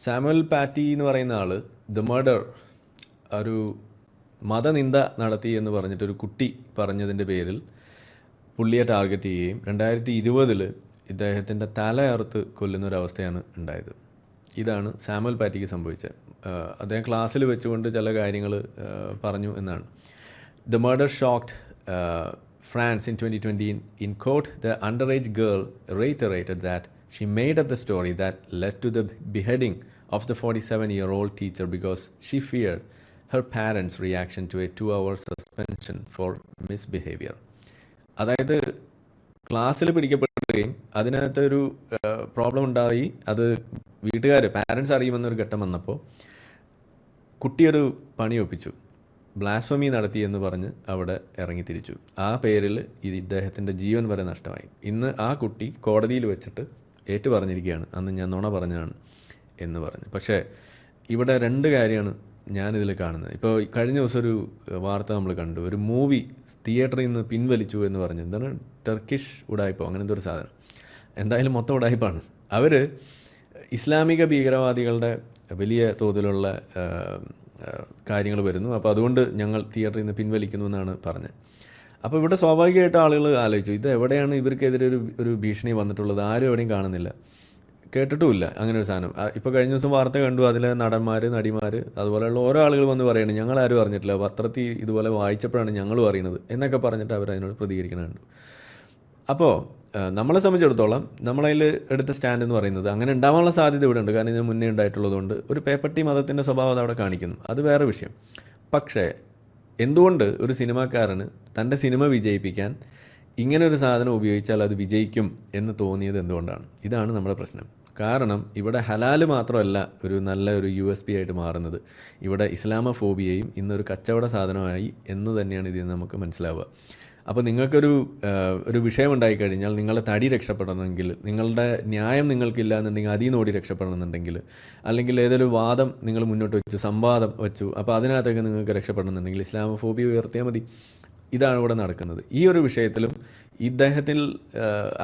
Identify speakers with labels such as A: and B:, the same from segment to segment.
A: Samuel പാറ്റി എന്ന് പറയുന്ന all the murder ഒരു മതനിന്ദ നടത്തി എന്ന് പറഞ്ഞിട്ടൊരു കുട്ടി പറഞ്ഞതിൻ്റെ പേരിൽ പുള്ളിയെ ടാർഗറ്റ് ചെയ്യുകയും 2020 ഇദ്ദേഹത്തിൻ്റെ തല അറുത്ത് കൊല്ലുന്നൊരവസ്ഥയാണ് ഉണ്ടായത്. ഇതാണ് സാമുവൽ പാറ്റിക്ക് സംഭവിച്ചത്. അദ്ദേഹം ക്ലാസ്സിൽ വെച്ചുകൊണ്ട് ചില കാര്യങ്ങൾ പറഞ്ഞു എന്നാണ്. The murder shocked France in 2020. In court, the underage girl reiterated that she made up the story that led to the beheading of the 47-year-old teacher because she feared her parents' reaction to a 2-hour suspension for misbehavior. അതായത് ക്ലാസ്സിൽ പിടിക്കപ്പെടുകയും അതിനകത്തൊരു problem ഉണ്ടായി, അത് വീട്ടുകാർ parents അറിയുമെന്നൊരു ഘട്ടം വന്നപ്പോൾ കുട്ടിയൊരു പണി ഒപ്പിച്ചു, ബ്ലാസ്ഫമി നടത്തി എന്ന് പറഞ്ഞ് അവിടെ ഇറങ്ങിത്തിരിച്ചു. ആ പേരിൽ ഇദ്ദേഹത്തിൻ്റെ ജീവൻ വരെ നഷ്ടമായി. ഇന്ന് ആ കുട്ടി കോടതിയിൽ വെച്ചിട്ട് ഏറ്റു പറഞ്ഞിരിക്കുകയാണ്, അന്ന് ഞാൻ നുണ പറഞ്ഞതാണ് എന്ന് പറഞ്ഞ്. പക്ഷേ ഇവിടെ രണ്ട് കാര്യമാണ് ഞാനിതിൽ കാണുന്നത്. ഇപ്പോൾ കഴിഞ്ഞ ദിവസം ഒരു വാർത്ത നമ്മൾ കണ്ടു, ഒരു മൂവി തിയേറ്ററിൽ നിന്ന് പിൻവലിച്ചു എന്ന് പറഞ്ഞ്, എന്താണ് ടർക്കിഷ് ഉടായ്പോ അങ്ങനത്തെ ഒരു സാധനം, എന്തായാലും മൊത്തം ഉടായ്പാണ്. അവർ ഇസ്ലാമിക ഭീകരവാദികളുടെ വലിയ തോതിലുള്ള കാര്യങ്ങൾ വരുന്നു, അപ്പോൾ അതുകൊണ്ട് ഞങ്ങൾ തിയേറ്ററിൽ നിന്ന് പിൻവലിക്കുന്നു എന്നാണ് പറഞ്ഞത്. അപ്പോൾ ഇവിടെ സ്വാഭാവികമായിട്ട് ആളുകൾ ആലോചിച്ചു, ഇത് എവിടെയാണ് ഇവർക്കെതിരെ ഒരു ഭീഷണി വന്നിട്ടുള്ളത്? ആരും എവിടെയും കാണുന്നില്ല, കേട്ടിട്ടുമില്ല അങ്ങനെ ഒരു സാധനം. ഇപ്പോൾ കഴിഞ്ഞ ദിവസം വാർത്ത കണ്ടു, അതിലെ നടന്മാർ, നടിമാർ, അതുപോലെയുള്ള ഓരോ ആളുകൾ വന്ന് പറയുന്നത് ഞങ്ങളാരും അറിഞ്ഞിട്ടില്ല, പത്രത്തിൽ ഇതുപോലെ വായിച്ചപ്പോഴാണ് ഞങ്ങളും അറിയുന്നത് എന്നൊക്കെ പറഞ്ഞിട്ട് അവരതിനോട് പ്രതികരിക്കുന്നുണ്ട്. അപ്പോൾ നമ്മളെ സംബന്ധിച്ചിടത്തോളം നമ്മളതിൽ എടുത്ത സ്റ്റാൻഡ് എന്ന് പറയുന്നത് അങ്ങനെ ഉണ്ടാവാനുള്ള സാധ്യത ഇവിടെ ഉണ്ട്. കാരണം ഇതിന് മുന്നേ ഉണ്ടായിട്ടുള്ളതുകൊണ്ട് ഒരു പേപ്പട്ടി മതത്തിൻ്റെ സ്വഭാവം അതവിടെ കാണിക്കുന്നു, അത് വേറെ വിഷയം. പക്ഷേ എന്തുകൊണ്ട് ഒരു സിനിമാക്കാരന് തൻ്റെ സിനിമ വിജയിപ്പിക്കാൻ ഇങ്ങനെ ഒരു സാധനം ഉപയോഗിച്ചാൽ അത് വിജയിക്കും എന്ന് തോന്നിയത് എന്തുകൊണ്ടാണ്? ഇതാണ് നമ്മുടെ പ്രശ്നം. കാരണം ഇവിടെ ഹലാല് മാത്രമല്ല ഒരു നല്ല ഒരു USP ആയിട്ട് മാറുന്നത്, ഇവിടെ ഇസ്ലാമോഫോബിയയും ഇന്നൊരു കച്ചവട സാധനമായി എന്ന് തന്നെയാണ് ഇതിൽ നമുക്ക് മനസ്സിലാവുക. അപ്പോൾ നിങ്ങൾക്കൊരു വിഷയം ഉണ്ടായിക്കഴിഞ്ഞാൽ നിങ്ങളുടെ തടി രക്ഷപ്പെടണമെങ്കിൽ, നിങ്ങളുടെ ന്യായം നിങ്ങൾക്കില്ല എന്നുണ്ടെങ്കിൽ അതിൽ നിന്ന് ഓടി രക്ഷപ്പെടണമെന്നുണ്ടെങ്കിൽ, അല്ലെങ്കിൽ ഏതൊരു വാദം നിങ്ങൾ മുന്നോട്ട് വെച്ചു, സംവാദം വെച്ചു, അപ്പോൾ അതിനകത്തൊക്കെ നിങ്ങൾക്ക് രക്ഷപ്പെടണമെന്നുണ്ടെങ്കിൽ ഇസ്ലാമോഫോബിയ ഉയർത്തിയാൽ മതി. ഇതാണ് ഇവിടെ നടക്കുന്നത്. ഈ ഒരു വിഷയത്തിലും ഇദ്ദേഹത്തിൽ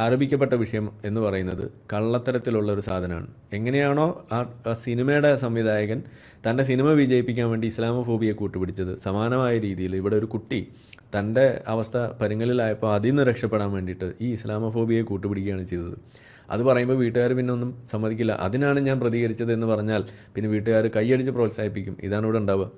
A: ആരോപിക്കപ്പെട്ട വിഷയം എന്ന് പറയുന്നത് കള്ളത്തരത്തിലുള്ള ഒരു സാധനമാണ്. എങ്ങനെയാണോ ആ സിനിമയുടെ സംവിധായകൻ തൻ്റെ സിനിമ വിജയിപ്പിക്കാൻ വേണ്ടി ഇസ്ലാമോഫോബിയെ കൂട്ടുപിടിച്ചത്, സമാനമായ രീതിയിൽ ഇവിടെ ഒരു കുട്ടി തൻ്റെ അവസ്ഥ പരുങ്ങലിലായപ്പോൾ അതിൽ നിന്ന് രക്ഷപ്പെടാൻ വേണ്ടിയിട്ട് ഈ ഇസ്ലാമോഫോബിയെ കൂട്ടുപിടിക്കുകയാണ് ചെയ്തത്. അത് പറയുമ്പോൾ വീട്ടുകാർ പിന്നെ ഒന്നും സമ്മതിക്കില്ല. അതിനാണ് ഞാൻ പ്രതികരിച്ചത് എന്ന് പറഞ്ഞാൽ പിന്നെ വീട്ടുകാർ കൈയടിച്ച് പ്രോത്സാഹിപ്പിക്കും. ഇതാണ് ഇവിടെ ഉണ്ടാവുക.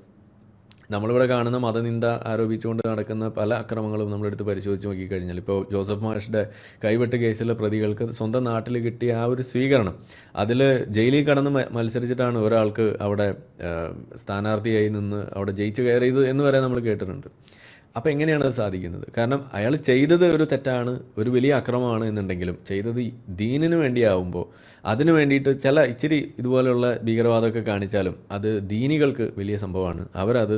A: നമ്മളിവിടെ കാണുന്ന മതനിന്ദ ആരോപിച്ചുകൊണ്ട് നടക്കുന്ന പല അക്രമങ്ങളും നമ്മളെടുത്ത് പരിശോധിച്ച് നോക്കിക്കഴിഞ്ഞാൽ, ഇപ്പോൾ ജോസഫ് മാഷിൻ്റെ കൈവെട്ട് കേസിലെ പ്രതികൾക്ക് സ്വന്തം നാട്ടിൽ കിട്ടിയ ആ ഒരു സ്വീകരണം, അതിൽ ജയിലിൽ കടന്ന് മത്സരിച്ചിട്ടാണ് ഒരാൾക്ക് അവിടെ സ്ഥാനാർത്ഥിയായി നിന്ന് അവിടെ ജയിച്ച് കയറിയത് എന്ന് വരെ നമ്മൾ കേട്ടിട്ടുണ്ട്. അപ്പോൾ എങ്ങനെയാണ് അത് സാധിക്കുന്നത്? കാരണം അയാൾ ചെയ്തത് ഒരു തെറ്റാണ്, ഒരു വലിയ അക്രമമാണ് എന്നുണ്ടെങ്കിലും ചെയ്തത് ദീനിന് വേണ്ടിയാവുമ്പോൾ അതിന് വേണ്ടിയിട്ട് ഇച്ചിരി ഇതുപോലെയുള്ള ഭീകരവാദമൊക്കെ കാണിച്ചാലും അത് ദീനികൾക്ക് വലിയ സംഭവമാണ്. അവരത്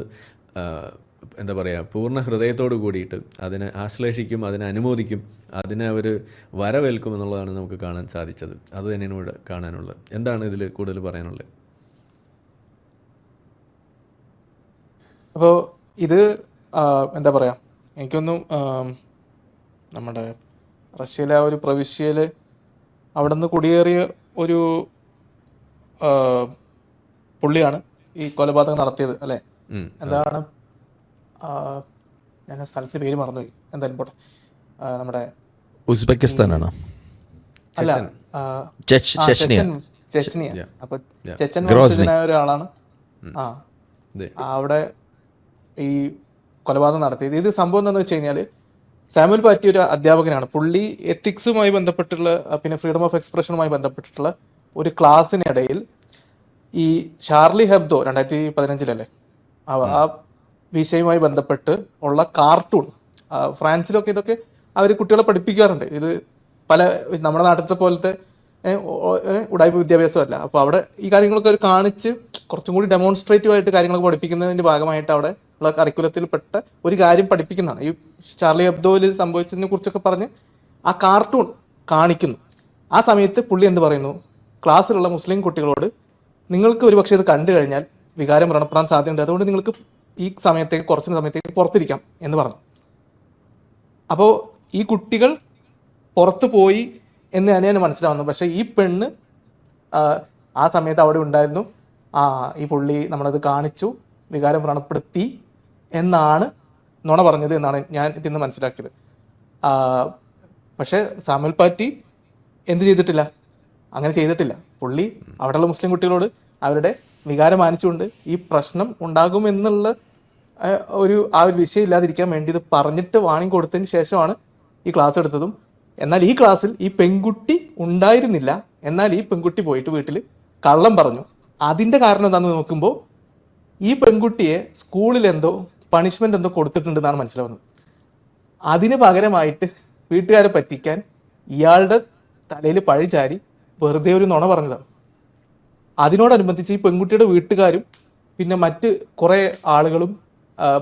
A: എന്താ പറയുക, പൂർണ്ണ ഹൃദയത്തോട് കൂടിയിട്ട് അതിനെ ആശ്ലേഷിക്കും, അതിനെ അനുമോദിക്കും, അതിനെ അവർ വരവേൽക്കും എന്നുള്ളതാണ് നമുക്ക് കാണാൻ സാധിച്ചത്. അത് തന്നെയാണ് ഇവിടെ കാണാനുള്ളത്. എന്താണ് ഇതിൽ കൂടുതൽ പറയാനുള്ളത്?
B: അപ്പോൾ ഇത് എന്താ പറയുക, എനിക്കൊന്നും നമ്മുടെ റഷ്യയിലെ ആ ഒരു പ്രവിശ്യയിൽ അവിടെ നിന്ന് കുടിയേറിയ ഒരു പുള്ളിയാണ് ഈ കൊലപാതകം നടത്തിയത് അല്ലേ? എന്താണ് ഞാൻ ആ സ്ഥലത്തിൻ്റെ പേര് മറന്നുപോയി, എന്തായാലും പോട്ടെ. നമ്മുടെ
C: ഉസ്ബെക്കിസ്ഥാനാണോ?
B: അല്ല, ചെച്നിയ. അപ്പോൾ ചെച്ചൻ വംശജനായ ഒരാളാണ് അവിടെ ഈ കൊലപാതകം നടത്തിയത്. ഇത് സംഭവം എന്താണെന്ന് വെച്ച് കഴിഞ്ഞാൽ, സാമുവൽ പാറ്റി ഒരു അധ്യാപകനാണ്. പുള്ളി എത്തിക്സുമായി ബന്ധപ്പെട്ടുള്ള, പിന്നെ ഫ്രീഡം ഓഫ് എക്സ്പ്രഷനുമായി ബന്ധപ്പെട്ടിട്ടുള്ള ഒരു ക്ലാസ്സിനിടയിൽ ഈ ഷാർലി ഹെബ്ദോ 2015 ആ വിഷയവുമായി ബന്ധപ്പെട്ട് ഉള്ള കാർട്ടൂൺ, ഫ്രാൻസിലൊക്കെ ഇതൊക്കെ അവർ കുട്ടികളെ പഠിപ്പിക്കാറുണ്ട്. ഇത് പല നമ്മുടെ നാട്ടിലത്തെ പോലത്തെ ഉടായ്പ വിദ്യാഭ്യാസമല്ല. അപ്പോൾ അവിടെ ഈ കാര്യങ്ങളൊക്കെ അവർ കാണിച്ച് കുറച്ചും കൂടി ഡെമോൺസ്ട്രേറ്റീവ് ആയിട്ട് കാര്യങ്ങളൊക്കെ പഠിപ്പിക്കുന്നതിൻ്റെ ഭാഗമായിട്ട് അവിടെ ഉള്ള കരിക്കുലത്തിൽപ്പെട്ട ഒരു കാര്യം പഠിപ്പിക്കുന്നതാണ്. ഈ ഷാർലി ഹെബ്ദോയിൽ സംഭവിച്ചതിനെ കുറിച്ചൊക്കെ പറഞ്ഞ് ആ കാർട്ടൂൺ കാണിക്കുന്നു. ആ സമയത്ത് പുള്ളി എന്ത് പറയുന്നു, ക്ലാസ്സിലുള്ള മുസ്ലിം കുട്ടികളോട് നിങ്ങൾക്ക് ഒരു പക്ഷേ ഇത് കണ്ടു കഴിഞ്ഞാൽ വികാരം വ്രണപ്പെടാൻ സാധ്യതയുണ്ട്, അതുകൊണ്ട് നിങ്ങൾക്ക് ഈ സമയത്തേക്ക് കുറച്ച് സമയത്തേക്ക് പുറത്തിരിക്കാം എന്ന് പറഞ്ഞു. അപ്പോൾ ഈ കുട്ടികൾ പുറത്ത് പോയി എന്ന് തന്നെയാണ് മനസ്സിലാവുന്നത്. പക്ഷേ ഈ പെണ്ണ് ആ സമയത്ത് അവിടെ ഉണ്ടായിരുന്നു, ഈ പുള്ളി നമ്മളത് കാണിച്ചു, വികാരം വ്രണപ്പെടുത്തി എന്നാണ് നുണ പറഞ്ഞത് എന്നാണ് ഞാൻ ഇതിന്ന് മനസ്സിലാക്കിയത്. പക്ഷേ സാമുവൽ പാറ്റി എന്ത് ചെയ്തിട്ടില്ല, അങ്ങനെ ചെയ്തിട്ടില്ല. പുള്ളി അവിടെയുള്ള മുസ്ലിം കുട്ടികളോട് അവരുടെ വികാരം മാനിച്ചുകൊണ്ട് ഈ പ്രശ്നം ഉണ്ടാകുമെന്നുള്ള ഒരു വിഷയം ഇല്ലാതിരിക്കാൻ വേണ്ടി ഇത് പറഞ്ഞിട്ട് വാണിംഗ് കൊടുത്തതിന് ശേഷമാണ് ഈ ക്ലാസ് എടുത്തതും. എന്നാൽ ഈ ക്ലാസ്സിൽ ഈ പെൺകുട്ടി ഉണ്ടായിരുന്നില്ല. എന്നാൽ ഈ പെൺകുട്ടി പോയിട്ട് വീട്ടിൽ കള്ളം പറഞ്ഞു. അതിൻ്റെ കാരണം എന്താണെന്ന് നോക്കുമ്പോൾ ഈ പെൺകുട്ടിയെ സ്കൂളിൽ എന്തോ പണിഷ്മെൻ്റ് എന്തോ കൊടുത്തിട്ടുണ്ടെന്നാണ് മനസ്സിലാവുന്നത്. അതിന് പകരമായിട്ട് വീട്ടുകാരെ പറ്റിക്കാൻ ഇയാളുടെ തലയിൽ പഴി ചാരി വെറുതെ ഒരു നുണ പറഞ്ഞതാണ്. അതിനോടനുബന്ധിച്ച് ഈ പെൺകുട്ടിയുടെ വീട്ടുകാരും പിന്നെ മറ്റ് കുറേ ആളുകളും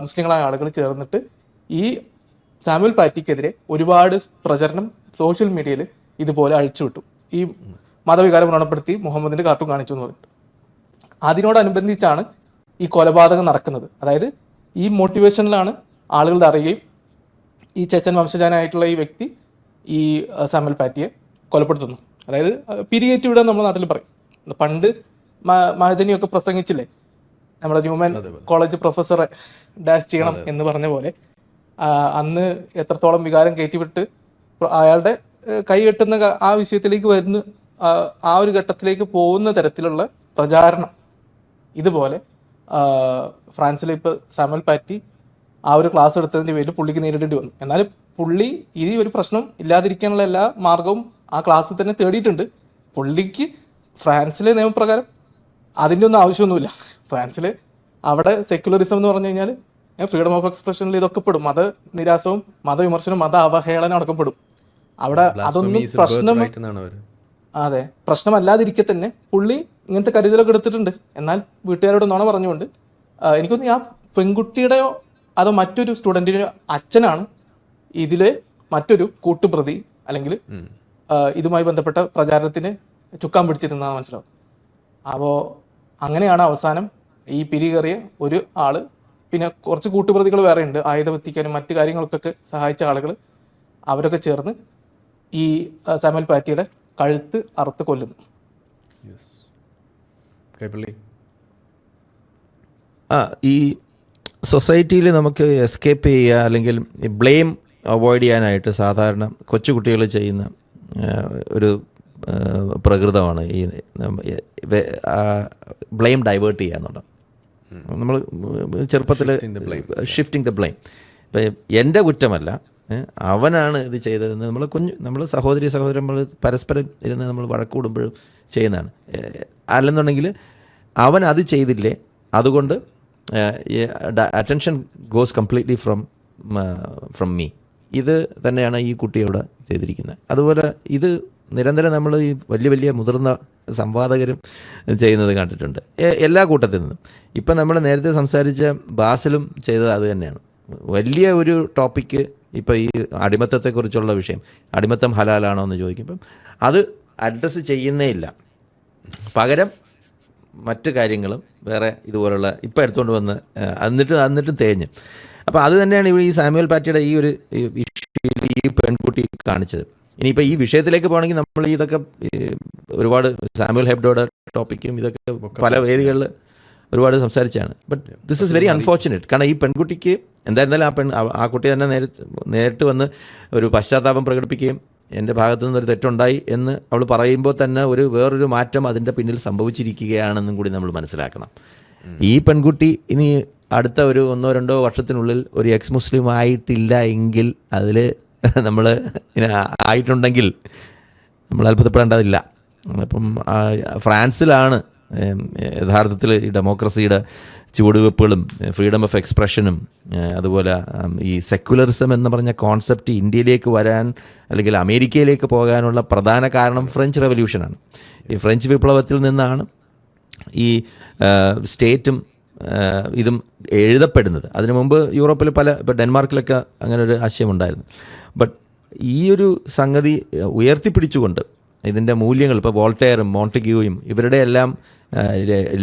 B: മുസ്ലിങ്ങളായ ആളുകൾ ചേർന്നിട്ട് ഈ സാമുവൽ പാറ്റിക്കെതിരെ ഒരുപാട് പ്രചരണം സോഷ്യൽ മീഡിയയിൽ ഇതുപോലെ അഴിച്ചുവിട്ടു. ഈ മതവികാരം വ്രണപ്പെടുത്തി മുഹമ്മദിൻ്റെ കാർട്ടൂൺ കാണിച്ചു എന്ന് പറഞ്ഞിട്ട്. അതിനോടനുബന്ധിച്ചാണ് ഈ കൊലപാതകം നടക്കുന്നത്. അതായത് ഈ മോട്ടിവേഷനിലാണ് ആളുകൾ അറിയുകയും ഈ ചെച്ചൻ വംശജനായിട്ടുള്ള ഈ വ്യക്തി ഈ സാമുവൽ പാറ്റിയെ കൊലപ്പെടുത്തുന്നു. അതായത് പിരികേറ്റി വിടാൻ നമ്മുടെ നാട്ടിൽ പറയും. പണ്ട് മഹദനിയൊക്കെ പ്രസംഗിച്ചില്ലേ, നമ്മുടെ ന്യൂമാൻ കോളേജ് പ്രൊഫസറെ ഡാഷ് ചെയ്യണം എന്ന് പറഞ്ഞ പോലെ അന്ന് എത്രത്തോളം വികാരം കയറ്റിവിട്ട് അയാളുടെ കൈ കെട്ടുന്ന ആ വിഷയത്തിലേക്ക് വരുന്ന ആ ഒരു ഘട്ടത്തിലേക്ക് പോകുന്ന തരത്തിലുള്ള പ്രചാരണം ഇതുപോലെ ഫ്രാൻസിൽ ഇപ്പോൾ സാമുവൽ പാറ്റി ആ ഒരു ക്ലാസ് എടുത്തതിൻ്റെ പേരിൽ പുള്ളിക്ക് നേരിടേണ്ടി വന്നു. എന്നാൽ പുള്ളി ഈ ഒരു പ്രശ്നം ഇല്ലാതിരിക്കാനുള്ള എല്ലാ മാർഗവും ആ ക്ലാസ്സിൽ തന്നെ തേടിയിട്ടുണ്ട്. പുള്ളിക്ക് ഫ്രാൻസിലെ നിയമപ്രകാരം അതിൻ്റെ ഒന്നും ആവശ്യമൊന്നുമില്ല. ഫ്രാൻസിൽ അവിടെ സെക്യുലറിസം എന്ന് പറഞ്ഞു കഴിഞ്ഞാൽ ഫ്രീഡം ഓഫ് എക്സ്പ്രഷനിൽ ഇതൊക്കെ പെടും. മത നിരാസവും മതവിമർശനവും മത അവഹേളനം അടക്കം പെടും. അവിടെ അതൊന്നും പ്രശ്നമല്ലാതിരിക്കെ തന്നെ പുള്ളി ഇങ്ങനത്തെ കരുതലൊക്കെ എടുത്തിട്ടുണ്ട്. എന്നാൽ വീട്ടുകാരോട് നുണ പറഞ്ഞുകൊണ്ട് എനിക്കൊന്ന് ആ പെൺകുട്ടിയുടെയോ അതോ മറ്റൊരു സ്റ്റുഡൻറ്റിൻ്റെ അച്ഛനാണ് ഇതിലെ മറ്റൊരു കൂട്ടുപ്രതി അല്ലെങ്കിൽ ഇതുമായി ബന്ധപ്പെട്ട പ്രചാരണത്തിന് ചുക്കാൻ പിടിച്ചിരുന്നതാണ് മനസ്സിലാവും. അപ്പോൾ അങ്ങനെയാണ് അവസാനം ഈ പിരികേറിയ ഒരു ആള്, പിന്നെ കുറച്ച് കൂട്ടുപ്രതികൾ വേറെ ഉണ്ട്, ആയുധം എത്തിക്കാനും മറ്റു കാര്യങ്ങൾക്കൊക്കെ സഹായിച്ച ആളുകൾ, അവരൊക്കെ ചേർന്ന് ഈ സാമുവൽ പാറ്റിയുടെ കഴുത്ത് അറുത്ത് കൊല്ലുന്നു.
C: ഈ സൊസൈറ്റിയിൽ നമുക്ക് എസ്കേപ്പ് ചെയ്യുക അല്ലെങ്കിൽ ബ്ലെയിം അവോയ്ഡ് ചെയ്യാനായിട്ട് സാധാരണ കൊച്ചുകുട്ടികൾ ചെയ്യുന്ന ഒരു പ്രകൃതമാണ് ഈ ബ്ലെയിം ഡൈവേർട്ട് ചെയ്യുക എന്നുള്ളത്. നമ്മൾ ചെറുപ്പത്തിൽ ഷിഫ്റ്റിംഗ് ദ ബ്ലെയിം. ഇപ്പം എൻ്റെ കുറ്റമല്ല, അവനാണ് ഇത് ചെയ്തതെന്ന് നമ്മൾ സഹോദരന്മാർ പരസ്പരം ഇരുന്ന് നമ്മൾ വഴക്കൂടുമ്പോഴും ചെയ്യുന്നതാണ്. അല്ലെന്നുണ്ടെങ്കിൽ അവൻ അത് ചെയ്തില്ലേ, അതുകൊണ്ട് attention goes completely from me. ഇത് തന്നെയാണ് ഈ കുട്ടിയോട് ചെയ്തിരിക്കുന്നത്. അതുപോലെ ഇത് നിരന്തരം നമ്മൾ ഈ വലിയ മുതിർന്ന സംവാദകരും ചെയ്യുന്നത് കണ്ടിട്ടുണ്ട് എല്ലാ കൂട്ടത്തിൽ നിന്നും. ഇപ്പം നമ്മൾ നേരത്തെ സംസാരിച്ച ബാസിലും ചെയ്തത് അത് തന്നെയാണ്. വലിയ ഒരു ടോപ്പിക്ക്, ഇപ്പോൾ ഈ അടിമത്തത്തെക്കുറിച്ചുള്ള വിഷയം, അടിമത്തം ഹലാലാണോ എന്ന് ചോദിക്കുമ്പം അത് അഡ്രസ്സ് ചെയ്യുന്നേ ഇല്ല. പകരം മറ്റു കാര്യങ്ങളും വേറെ ഇതുപോലുള്ള ഇപ്പോൾ എടുത്തുകൊണ്ട് വന്ന് എന്നിട്ടും തേഞ്ഞ്. അപ്പോൾ അത് തന്നെയാണ് ഇവിടെ ഈ സാമുവൽ പാറ്റിയുടെ ഈ ഒരു ഇഷ്യൂയിൽ ഈ പെൺകുട്ടി കാണിച്ചത്. ഇനിയിപ്പോൾ ഈ വിഷയത്തിലേക്ക് പോകണമെങ്കിൽ നമ്മൾ ഇതൊക്കെ ഒരുപാട് സാമുവൽ ഹെബ്ഡോയുടെ ടോപ്പിക്കും ഇതൊക്കെ പല വേദികളിൽ ഒരുപാട് സംസാരിച്ചാണ്. But this is very unfortunate. കാരണം ഈ പെൺകുട്ടിക്ക് എന്തായിരുന്നാലും ആ കുട്ടി തന്നെ നേരിട്ട് വന്ന് ഒരു പശ്ചാത്താപം പ്രകടിപ്പിക്കുകയും എൻ്റെ ഭാഗത്തു നിന്നൊരു തെറ്റുണ്ടായി എന്ന് അവൾ പറയുമ്പോൾ തന്നെ വേറൊരു മാറ്റം അതിൻ്റെ പിന്നിൽ സംഭവിച്ചിരിക്കുകയാണെന്നും കൂടി നമ്മൾ മനസ്സിലാക്കണം. ഈ പെൺകുട്ടി ഇനി അടുത്ത ഒരു 1-2 വർഷത്തിനുള്ളിൽ ഒരു എക്സ് മുസ്ലിം ആയിട്ടില്ല എങ്കിൽ, അതിൽ നമ്മൾ ആയിട്ടുണ്ടെങ്കിൽ നമ്മൾ അത്ഭുതപ്പെടേണ്ടതില്ല. അപ്പം ഫ്രാൻസിലാണ് യഥാർത്ഥത്തിൽ ഈ ഡെമോക്രസിയുടെ ചുവടുവെപ്പുകളും ഫ്രീഡം ഓഫ് എക്സ്പ്രഷനും അതുപോലെ ഈ സെക്യുലറിസം എന്ന് പറഞ്ഞ കോൺസെപ്റ്റ് ഇന്ത്യയിലേക്ക് വരാൻ അല്ലെങ്കിൽ അമേരിക്കയിലേക്ക് പോകാനുള്ള പ്രധാന കാരണം ഫ്രഞ്ച് റെവല്യൂഷനാണ്. ഈ ഫ്രഞ്ച് വിപ്ലവത്തിൽ നിന്നാണ് ഈ സ്റ്റേറ്റും ഇതും എഴുതപ്പെടുന്നത്. അതിനു മുമ്പ് യൂറോപ്പിൽ ഇപ്പോൾ ഡെൻമാർക്കിലൊക്കെ അങ്ങനെ ഒരു ആശയമുണ്ടായിരുന്നു. ബട്ട് ഈ ഒരു സംഗതി ഉയർത്തിപ്പിടിച്ചുകൊണ്ട് ഇതിൻ്റെ മൂല്യങ്ങൾ, ഇപ്പോൾ വോൾട്ടയറും മോണ്ടഗ്യൂയും ഇവരുടെ എല്ലാം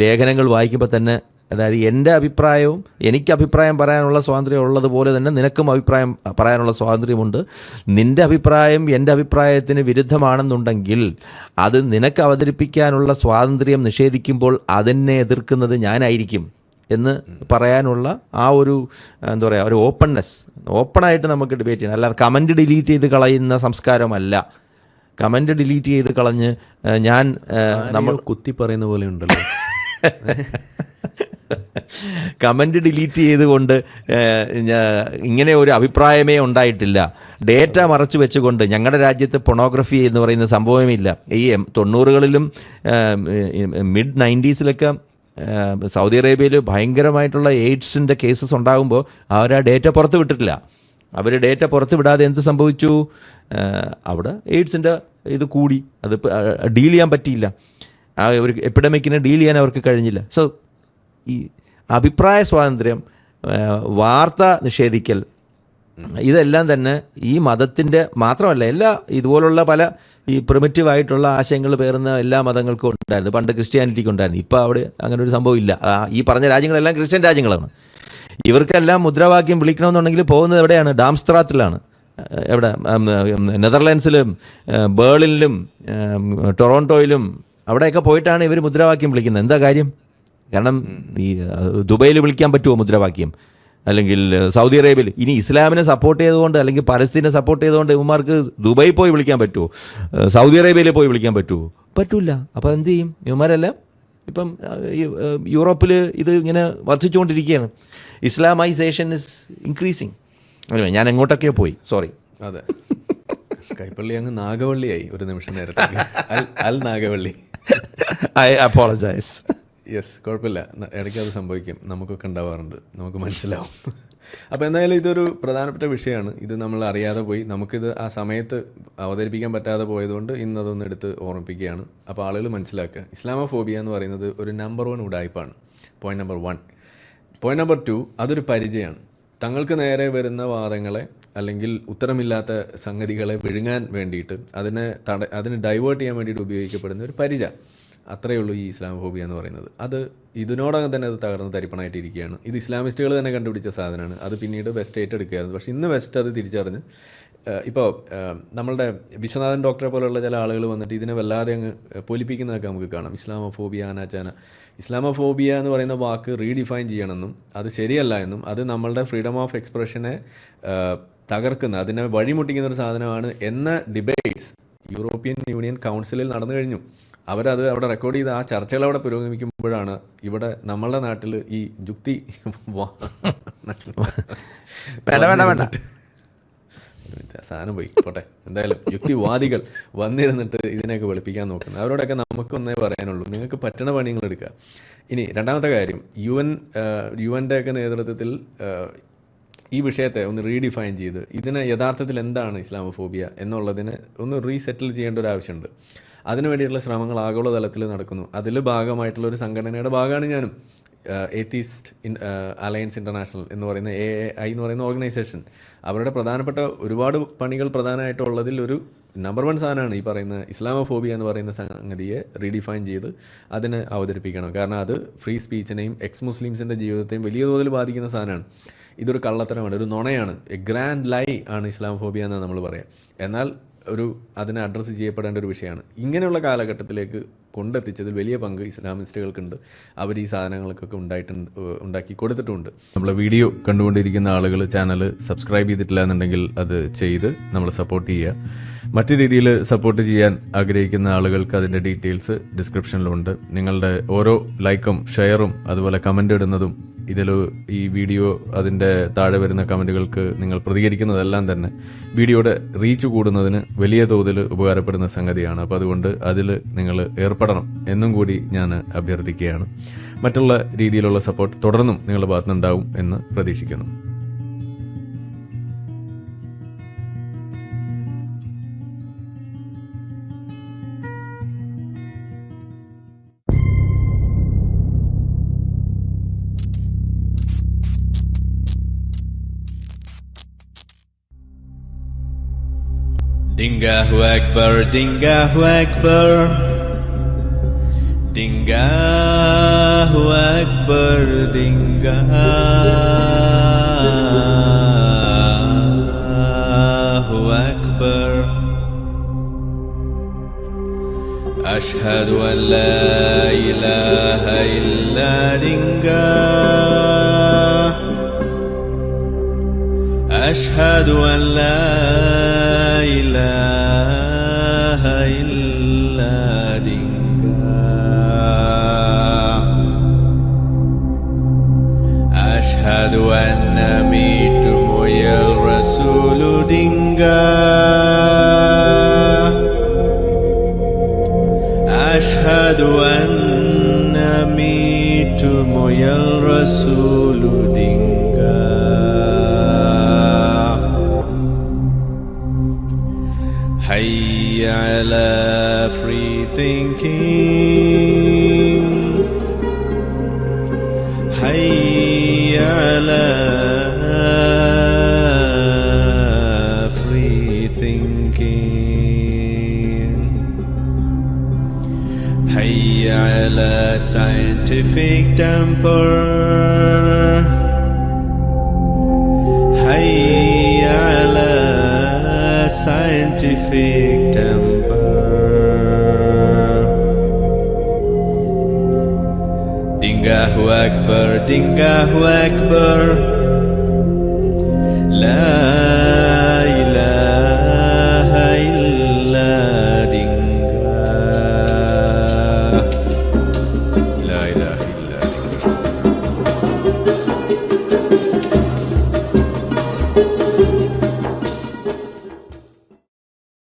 C: ലേഖനങ്ങൾ വായിക്കുമ്പോൾ തന്നെ അതായത് എൻ്റെ അഭിപ്രായവും എനിക്ക് അഭിപ്രായം പറയാനുള്ള സ്വാതന്ത്ര്യം ഉള്ളതുപോലെ തന്നെ നിനക്കും അഭിപ്രായം പറയാനുള്ള സ്വാതന്ത്ര്യമുണ്ട്. നിൻ്റെ അഭിപ്രായം എൻ്റെ അഭിപ്രായത്തിന് വിരുദ്ധമാണെന്നുണ്ടെങ്കിൽ അത് നിനക്ക് അവതരിപ്പിക്കാനുള്ള സ്വാതന്ത്ര്യം നിഷേധിക്കുമ്പോൾ അതിനെ എതിർക്കുന്നത് ഞാനായിരിക്കും എന്ന് പറയാനുള്ള ആ ഒരു എന്താ പറയുക, ഒരു ഓപ്പണായിട്ട് നമുക്ക് ഡിബേറ്റ് ചെയ്യണം. അല്ലാതെ കമൻറ്റ് ഡിലീറ്റ് ചെയ്ത് കളയുന്ന സംസ്കാരമല്ല. കമൻറ്റ് ഡിലീറ്റ് ചെയ്ത് കളഞ്ഞ് ഞാൻ
A: നമ്മൾ കുത്തി പറയുന്ന പോലെ ഉണ്ടല്ലോ.
C: കമൻറ്റ് ഡിലീറ്റ് ചെയ്തുകൊണ്ട് ഇങ്ങനെ ഒരു അഭിപ്രായമേ ഉണ്ടായിട്ടില്ല. ഡേറ്റ മറച്ചു വെച്ചുകൊണ്ട് ഞങ്ങളുടെ രാജ്യത്ത് പൊണോഗ്രഫി എന്ന് പറയുന്ന സംഭവമില്ല. ഈ 90കളിലും മിഡ് 90സിലൊക്കെ സൗദി അറേബ്യയിൽ ഭയങ്കരമായിട്ടുള്ള എയ്ഡ്സിൻ്റെ കേസസ് ഉണ്ടാകുമ്പോൾ അവർ ആ ഡേറ്റ പുറത്ത് വിട്ടിട്ടില്ല. അവർ ഡേറ്റ പുറത്ത് വിടാതെ എന്ത് സംഭവിച്ചു? അവിടെ എയ്ഡ്സിൻ്റെ ഇത് കൂടി, അത് ഡീൽ ചെയ്യാൻ പറ്റിയില്ല. ആ ഒരു എപ്പിഡമിക്കിനെ ഡീൽ ചെയ്യാൻ അവർക്ക് കഴിഞ്ഞില്ല. സോ ഈ അഭിപ്രായ സ്വാതന്ത്ര്യം, വാർത്ത നിഷേധിക്കൽ, ഇതെല്ലാം തന്നെ ഈ മതത്തിൻ്റെ മാത്രമല്ല, എല്ലാ ഇതുപോലുള്ള പല ഈ പ്രിമിറ്റീവായിട്ടുള്ള ആശയങ്ങൾ പേറുന്ന എല്ലാ മതങ്ങൾക്കും ഉണ്ടായിരുന്നു. പണ്ട് ക്രിസ്ത്യാനിറ്റിക്ക് ഉണ്ടായിരുന്നു. ഇപ്പോൾ അവിടെ അങ്ങനെ ഒരു സംഭവം ഇല്ല. ഈ പറഞ്ഞ രാജ്യങ്ങളെല്ലാം ക്രിസ്ത്യൻ രാജ്യങ്ങളാണ്. ഇവർക്കെല്ലാം മുദ്രാവാക്യം വിളിക്കണമെന്നുണ്ടെങ്കിൽ പോകുന്നത് എവിടെയാണ്? ഡാംസ്ട്രാത്തിലാണ്. എവിടെ? നെതർലാൻഡ്സിലും ബേർലിനിലും ടൊറോണ്ടോയിലും അവിടെയൊക്കെ പോയിട്ടാണ് ഇവർ മുദ്രാവാക്യം വിളിക്കുന്നത്. എന്താ കാര്യം? കാരണം ഈ ദുബൈയിൽ വിളിക്കാൻ പറ്റുമോ മുദ്രാവാക്യം? അല്ലെങ്കിൽ സൗദി അറേബ്യയിൽ ഇനി ഇസ്ലാമിനെ സപ്പോർട്ട് ചെയ്തുകൊണ്ട് അല്ലെങ്കിൽ പലസ്തീനെ സപ്പോർട്ട് ചെയ്തുകൊണ്ട് ഇവന്മാർക്ക് ദുബായി പോയി വിളിക്കാൻ പറ്റുമോ? സൗദി അറേബ്യയിൽ പോയി വിളിക്കാൻ പറ്റുമോ? പറ്റില്ല. അപ്പോൾ എന്ത് ചെയ്യും? ഇവന്മാരെല്ലാം ഇപ്പം യൂറോപ്പിൽ ഇത് ഇങ്ങനെ വർദ്ധിച്ചുകൊണ്ടിരിക്കുകയാണ്. Islamisation is increasing. ഞാൻ എങ്ങോട്ടൊക്കെയോ പോയി, സോറി.
A: അതെ, കൈപ്പള്ളി അങ്ങ് നാഗവള്ളിയായി ഒരു നിമിഷം നേരത്തെ. അൽ നാഗവള്ളി.
C: I apologise.
A: യെസ്, കുഴപ്പമില്ല, ഇടയ്ക്ക് അത് സംഭവിക്കും, നമുക്കൊക്കെ ഉണ്ടാവാറുണ്ട്, നമുക്ക് മനസ്സിലാവും. അപ്പോൾ എന്തായാലും ഇതൊരു പ്രധാനപ്പെട്ട വിഷയമാണ്. ഇത് നമ്മൾ അറിയാതെ പോയി, നമുക്കിത് ആ സമയത്ത് അവതരിപ്പിക്കാൻ പറ്റാതെ പോയതുകൊണ്ട് ഇന്നതൊന്ന് എടുത്ത് ഓർമ്മിപ്പിക്കുകയാണ്. അപ്പോൾ ആളുകൾ മനസ്സിലാക്കുക, ഇസ്ലാമോഫോബിയ എന്ന് പറയുന്നത് ഒരു നമ്പർ 1 ഉഡായിപ്പാണ്. Point number 1. പോയിന്റ് നമ്പർ 2, അതൊരു പരിചയമാണ്. തങ്ങൾക്ക് നേരെ വരുന്ന വാദങ്ങളെ അല്ലെങ്കിൽ ഉത്തരമില്ലാത്ത സംഗതികളെ വിഴുങ്ങാൻ വേണ്ടിയിട്ട് അതിന് ഡൈവേർട്ട് ചെയ്യാൻ വേണ്ടിയിട്ട് ഉപയോഗിക്കപ്പെടുന്ന ഒരു പരിച. അത്രയേ ഉള്ളൂ ഈ ഇസ്ലാമോഫോബിയ എന്ന് പറയുന്നത്. അത് ഇതിനോടകം തന്നെ അത് തകർന്ന് തരിപ്പണായിട്ടിരിക്കുകയാണ്. ഇത് ഇസ്ലാമിസ്റ്റുകൾ തന്നെ കണ്ടുപിടിച്ച സാധനമാണ്. അത് പിന്നീട് വെസ്റ്റ് ഏറ്റെടുക്കുകയായിരുന്നു. പക്ഷേ ഇന്ന് വെസ്റ്റ് അത് തിരിച്ചറിഞ്ഞ് ഇപ്പോൾ നമ്മളുടെ വിശ്വനാഥൻ ഡോക്ടറെ പോലുള്ള ചില ആളുകൾ വന്നിട്ട് ഇതിനെ വല്ലാതെ അങ്ങ് പൊലിപ്പിക്കുന്നതൊക്കെ നമുക്ക് കാണാം. ഇസ്ലാമോഫോബിയ, അനാചാന. ഇസ്ലാമോഫോബിയ എന്ന് പറയുന്ന വാക്ക് റീഡിഫൈൻ ചെയ്യണമെന്നും അത് ശരിയല്ല എന്നും അത് നമ്മളുടെ ഫ്രീഡം ഓഫ് എക്സ്പ്രഷനെ തകർക്കുന്ന, അതിനെ വഴിമുട്ടിക്കുന്ന ഒരു സാധനമാണ് എന്ന ഡിബേറ്റ്സ് യൂറോപ്യൻ യൂണിയൻ കൗൺസിലിൽ നടന്നു കഴിഞ്ഞു. അവരത് അവിടെ റെക്കോർഡ് ചെയ്ത് ആ ചർച്ചകൾ അവിടെ പുരോഗമിക്കുമ്പോഴാണ് ഇവിടെ നമ്മളുടെ നാട്ടിൽ ഈ യുക്തി സാധനം പോയി പോട്ടെ, എന്തായാലും യുക്തിവാദികൾ വന്നിരുന്നിട്ട് ഇതിനെയൊക്കെ വെളുപ്പിക്കാൻ നോക്കുന്നത്. അവരോടൊക്കെ നമുക്കൊന്നേ പറയാനുള്ളൂ, നിങ്ങൾക്ക് പറ്റണ പണി നിങ്ങൾ എടുക്കുക. ഇനി രണ്ടാമത്തെ കാര്യം, യുഎൻ്റെ ഒക്കെ നേതൃത്വത്തിൽ ഈ വിഷയത്തെ ഒന്ന് റീഡിഫൈൻ ചെയ്ത് ഇതിനെ യഥാർത്ഥത്തിൽ എന്താണ് ഇസ്ലാമോഫോബിയ എന്നുള്ളതിനെ ഒന്ന് റീസെറ്റിൽ ചെയ്യേണ്ട ഒരു ആവശ്യമുണ്ട്. അതിനുവേണ്ടിയുള്ള ശ്രമങ്ങൾ ആഗോളതലത്തിൽ നടക്കുന്നു. അതിൽ ഭാഗമായിട്ടുള്ള ഒരു സംഘടനയുടെ ഭാഗമാണ് ഞാനും. ഏത്തീസ്റ്റ് അലയൻസ് ഇൻ്റർനാഷണൽ എന്ന് പറയുന്ന AAI എന്ന് പറയുന്ന ഓർഗനൈസേഷൻ. അവരുടെ പ്രധാനപ്പെട്ട ഒരുപാട് പണികൾ പ്രധാനമായിട്ടുള്ളതിൽ ഒരു നമ്പർ 1 സാധനമാണ് ഈ പറയുന്ന ഇസ്ലാമോഫോബിയ എന്ന് പറയുന്ന സംഗതിയെ റീഡിഫൈൻ ചെയ്ത് അതിനെ അവതരിപ്പിക്കണം. കാരണം അത് ഫ്രീ സ്പീച്ചിനെയും എക്സ് മുസ്ലിംസിൻ്റെ ജീവിതത്തെയും വലിയ തോതിൽ ബാധിക്കുന്ന സാധനമാണ്. ഇതൊരു കള്ളത്തരമാണ്, ഒരു നുണയാണ്, എ ഗ്രാൻഡ് ലൈ ആണ് ഇസ്ലാമോഫോബിയ എന്നാണ് നമ്മൾ പറയുക. എന്നാൽ അതിനെ അഡ്രസ്സ് ചെയ്യപ്പെടേണ്ട ഒരു വിഷയമാണ്. ഇങ്ങനെയുള്ള കാലഘട്ടത്തിലേക്ക് കൊണ്ടെത്തിച്ചതിൽ വലിയ പങ്ക് ഇസ്ലാമിസ്റ്റുകൾക്കുണ്ട്. അവർ ഈ സാധനങ്ങൾക്കൊക്കെ ഉണ്ടാക്കി കൊടുത്തിട്ടുണ്ട്. നമ്മളെ വീഡിയോ കണ്ടുകൊണ്ടിരിക്കുന്ന ആളുകൾ ചാനൽ സബ്സ്ക്രൈബ് ചെയ്തിട്ടില്ല എന്നുണ്ടെങ്കിൽ അത് ചെയ്ത് നമ്മൾ സപ്പോർട്ട് ചെയ്യുക. മറ്റു രീതിയിൽ സപ്പോർട്ട് ചെയ്യാൻ ആഗ്രഹിക്കുന്ന ആളുകൾക്ക് അതിൻ്റെ ഡീറ്റെയിൽസ് ഡിസ്ക്രിപ്ഷനിലുണ്ട്. നിങ്ങളുടെ ഓരോ ലൈക്കും ഷെയറും അതുപോലെ കമൻ്റ് ഇടുന്നതും ഈ വീഡിയോ അതിൻ്റെ താഴെ വരുന്ന കമൻറ്റുകൾക്ക് നിങ്ങൾ പ്രതികരിക്കുന്നതെല്ലാം തന്നെ വീഡിയോയുടെ റീച്ച് കൂടുന്നതിന് വലിയ തോതിൽ ഉപകാരപ്പെടുന്ന സംഗതിയാണ്. അപ്പോൾ അതുകൊണ്ട് അതിൽ നിങ്ങൾ ഏർപ്പെടണം എന്നും കൂടി ഞാൻ അഭ്യർത്ഥിക്കുകയാണ്. മറ്റുള്ള രീതിയിലുള്ള സപ്പോർട്ട് തുടർന്നും നിങ്ങളുടെ ഭാഗത്തുനിന്നുണ്ടാവും എന്ന് പ്രതീക്ഷിക്കുന്നു. Dingahu Akbar, Dingahu Akbar, Dingahu Akbar, Dingahu Akbar. Ashhadu an la ilaha illa Dingah. Ashhadu an la ilaha illa Dingah. Ashhadu anna mitu moyal rasulu Dingah. Ashhadu anna mitu moyal rasulu Dingah. Hayya ala free thinking. Hayya ala free thinking. Hayya ala scientific temper. Hayya ala scientific temper. Dingahu Akbar, Dingahu Akbar. La